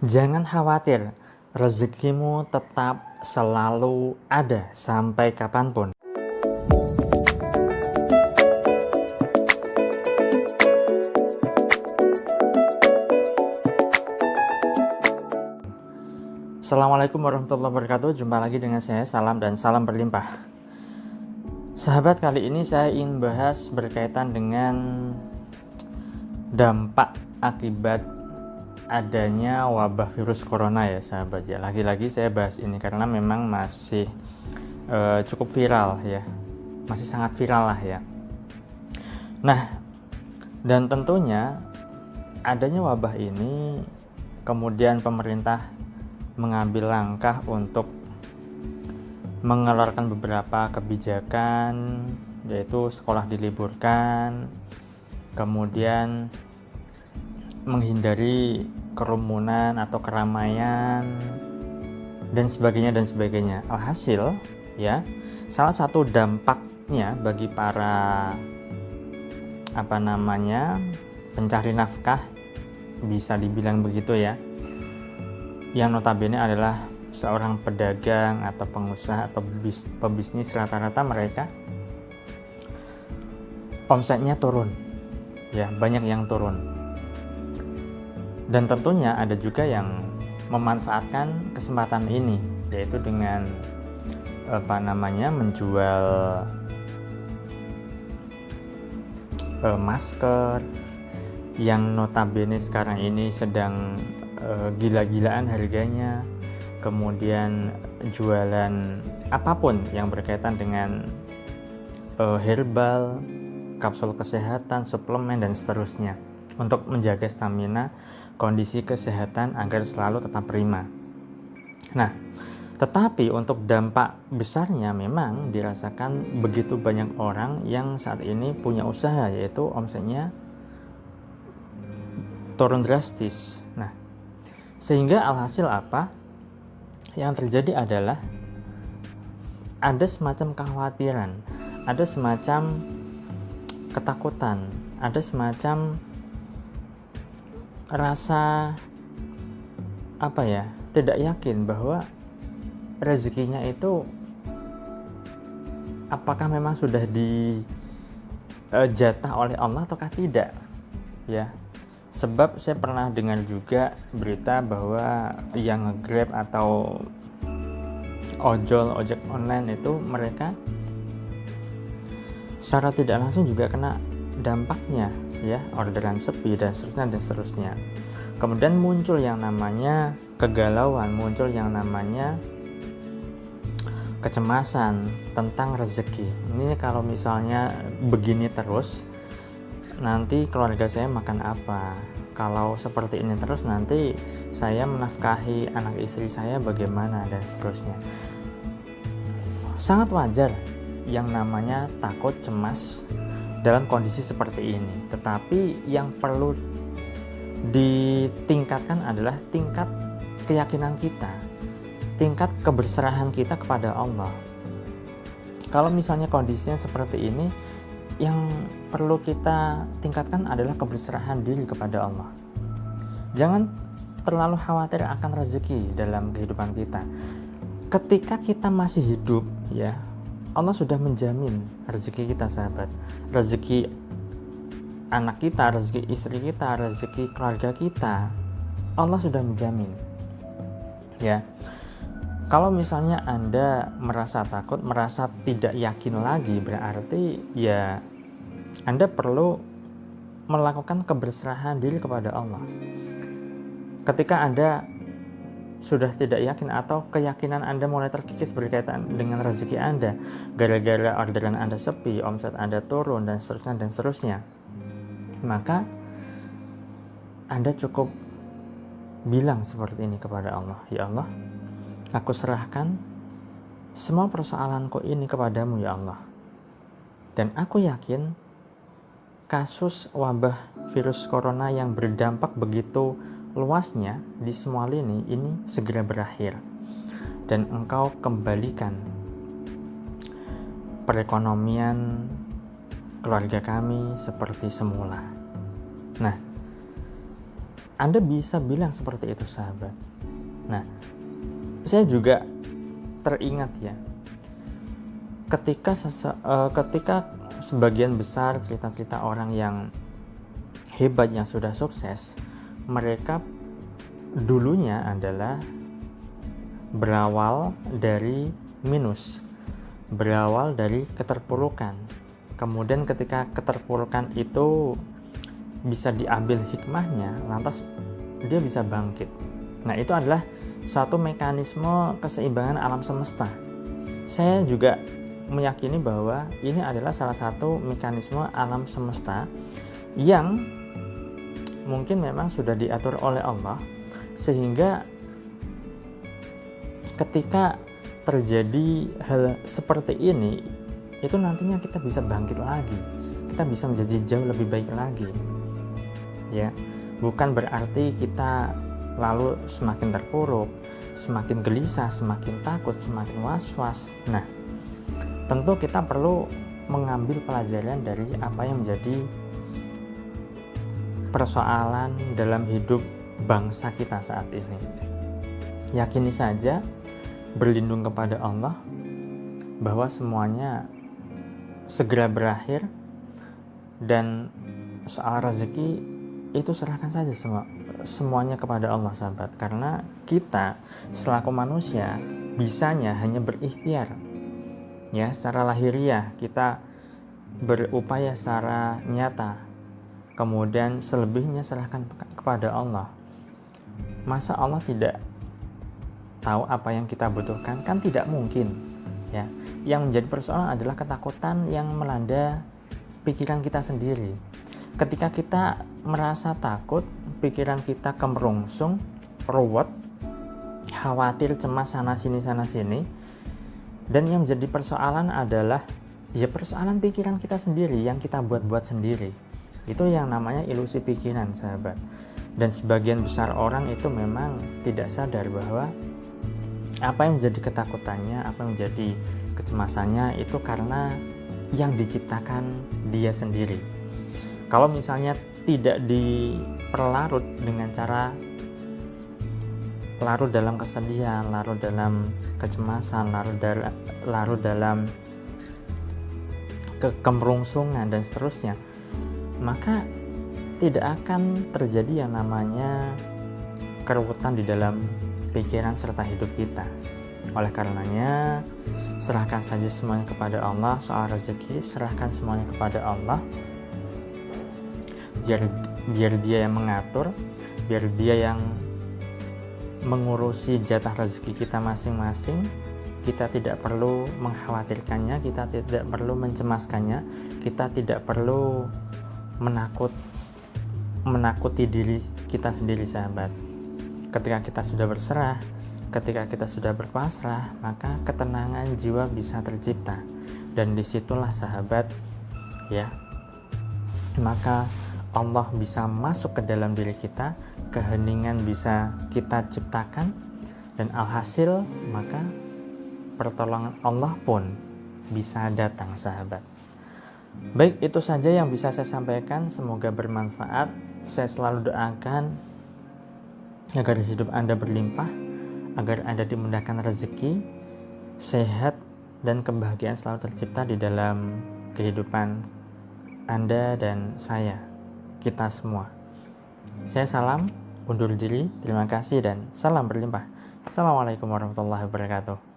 Jangan khawatir, rezekimu tetap selalu ada sampai kapanpun. Assalamualaikum warahmatullahi wabarakatuh. Jumpa lagi dengan saya, salam dan salam berlimpah. Sahabat, kali ini saya ingin bahas berkaitan dengan dampak akibat adanya wabah virus corona ya sahabat ya. Lagi-lagi saya bahas ini karena memang masih cukup viral ya, masih sangat viral lah ya. Nah, dan tentunya adanya wabah ini kemudian pemerintah mengambil langkah untuk mengeluarkan beberapa kebijakan, yaitu sekolah diliburkan, kemudian menghindari kerumunan atau keramaian dan sebagainya. Alhasil ya, salah satu dampaknya bagi para pencari nafkah, bisa dibilang begitu ya, yang notabene adalah seorang pedagang atau pengusaha atau pebisnis, rata-rata mereka omsetnya turun ya, banyak yang turun. Dan tentunya ada juga yang memanfaatkan kesempatan ini, yaitu dengan menjual masker yang notabene sekarang ini sedang gila-gilaan harganya, kemudian jualan apapun yang berkaitan dengan herbal, kapsul kesehatan, suplemen dan seterusnya untuk menjaga stamina, kondisi kesehatan agar selalu tetap prima. Nah, tetapi untuk dampak besarnya memang dirasakan begitu banyak orang yang saat ini punya usaha, yaitu omsetnya turun drastis. Nah, sehingga alhasil apa? Yang terjadi adalah ada semacam kekhawatiran, ada semacam ketakutan, ada semacam rasa tidak yakin bahwa rezekinya itu apakah memang sudah dijatah oleh Allah ataukah tidak ya. Sebab saya pernah dengar juga berita bahwa yang nge-Grab atau ojek online itu mereka secara tidak langsung juga kena dampaknya ya, orderan sepi dan seterusnya. Kemudian muncul yang namanya kegalauan, muncul yang namanya kecemasan tentang rezeki. Ini kalau misalnya begini terus, nanti keluarga saya makan apa? Kalau seperti ini terus, nanti saya menafkahi anak istri saya bagaimana dan seterusnya. Sangat wajar yang namanya takut, cemas dalam kondisi seperti ini. Tetapi yang perlu ditingkatkan adalah tingkat keyakinan kita, tingkat keberserahan kita kepada Allah. Kalau misalnya kondisinya seperti ini, yang perlu kita tingkatkan adalah keberserahan diri kepada Allah. Jangan terlalu khawatir akan rezeki dalam kehidupan kita. Ketika kita masih hidup ya, Allah sudah menjamin rezeki kita sahabat. Rezeki anak kita, rezeki istri kita, rezeki keluarga kita, Allah sudah menjamin. Ya. Kalau misalnya Anda merasa takut, merasa tidak yakin lagi, berarti ya Anda perlu melakukan keberserahan diri kepada Allah. Ketika Anda sudah tidak yakin atau keyakinan Anda mulai terkikis berkaitan dengan rezeki Anda, gara-gara orderan Anda sepi, omset Anda turun dan seterusnya, maka Anda cukup bilang seperti ini kepada Allah, ya Allah, aku serahkan semua persoalanku ini kepadamu ya Allah. Dan aku yakin kasus wabah virus corona yang berdampak begitu luasnya di semua lini ini segera berakhir. Dan engkau kembalikan perekonomian keluarga kami seperti semula. Nah, Anda bisa bilang seperti itu, sahabat. Nah, saya juga teringat ya, ketika sebagian besar cerita-cerita orang yang hebat, yang sudah sukses, mereka dulunya adalah berawal dari minus, berawal dari keterpurukan. Kemudian ketika keterpurukan itu bisa diambil hikmahnya, lantas dia bisa bangkit. Nah, itu adalah suatu mekanisme keseimbangan alam semesta. Saya juga meyakini bahwa ini adalah salah satu mekanisme alam semesta yang mungkin memang sudah diatur oleh Allah, sehingga ketika terjadi hal seperti ini, itu nantinya kita bisa bangkit lagi, kita bisa menjadi jauh lebih baik lagi. Ya, bukan berarti kita lalu semakin terpuruk, semakin gelisah, semakin takut, semakin was-was. Nah, tentu kita perlu mengambil pelajaran dari apa yang menjadi persoalan dalam hidup bangsa kita saat ini. Yakini saja, berlindung kepada Allah, bahwa semuanya segera berakhir, dan soal rezeki itu serahkan saja semuanya kepada Allah, sahabat. Karena kita selaku manusia bisanya hanya berikhtiar. Ya, secara lahiriah kita berupaya secara nyata. Kemudian selebihnya serahkan kepada Allah. Masa Allah tidak tahu apa yang kita butuhkan? Kan tidak mungkin. Ya, yang menjadi persoalan adalah ketakutan yang melanda pikiran kita sendiri. Ketika kita merasa takut, pikiran kita kemerungsung, ruwet, khawatir, cemas sana sini, dan yang menjadi persoalan adalah ya persoalan pikiran kita sendiri yang kita buat-buat sendiri. Itu yang namanya ilusi pikiran, sahabat. Dan sebagian besar orang itu memang tidak sadar bahwa apa yang menjadi ketakutannya, apa yang menjadi kecemasannya itu karena yang diciptakan dia sendiri. Kalau misalnya tidak diperlarut dengan cara larut dalam kesedihan, larut dalam kecemasan, larut dalam kemerungsungan dan seterusnya, maka tidak akan terjadi yang namanya keruwetan di dalam pikiran serta hidup kita. Oleh karenanya, serahkan saja semuanya kepada Allah. Soal rezeki, serahkan semuanya kepada Allah. Biar dia yang mengatur, biar dia yang mengurusi jatah rezeki kita masing-masing. Kita tidak perlu mengkhawatirkannya, kita tidak perlu mencemaskannya, kita tidak perlu menakuti diri kita sendiri, sahabat. Ketika kita sudah berserah, ketika kita sudah berpasrah, maka ketenangan jiwa bisa tercipta. Dan disitulah, sahabat, ya, maka Allah bisa masuk ke dalam diri kita, keheningan bisa kita ciptakan, dan alhasil maka pertolongan Allah pun bisa datang, sahabat. Baik, itu saja yang bisa saya sampaikan. Semoga bermanfaat. Saya selalu doakan agar hidup Anda berlimpah, agar Anda dimudahkan rezeki, sehat, dan kebahagiaan selalu tercipta di dalam kehidupan Anda dan saya, kita semua. Saya undur diri, terima kasih, dan salam berlimpah. Assalamualaikum warahmatullahi wabarakatuh.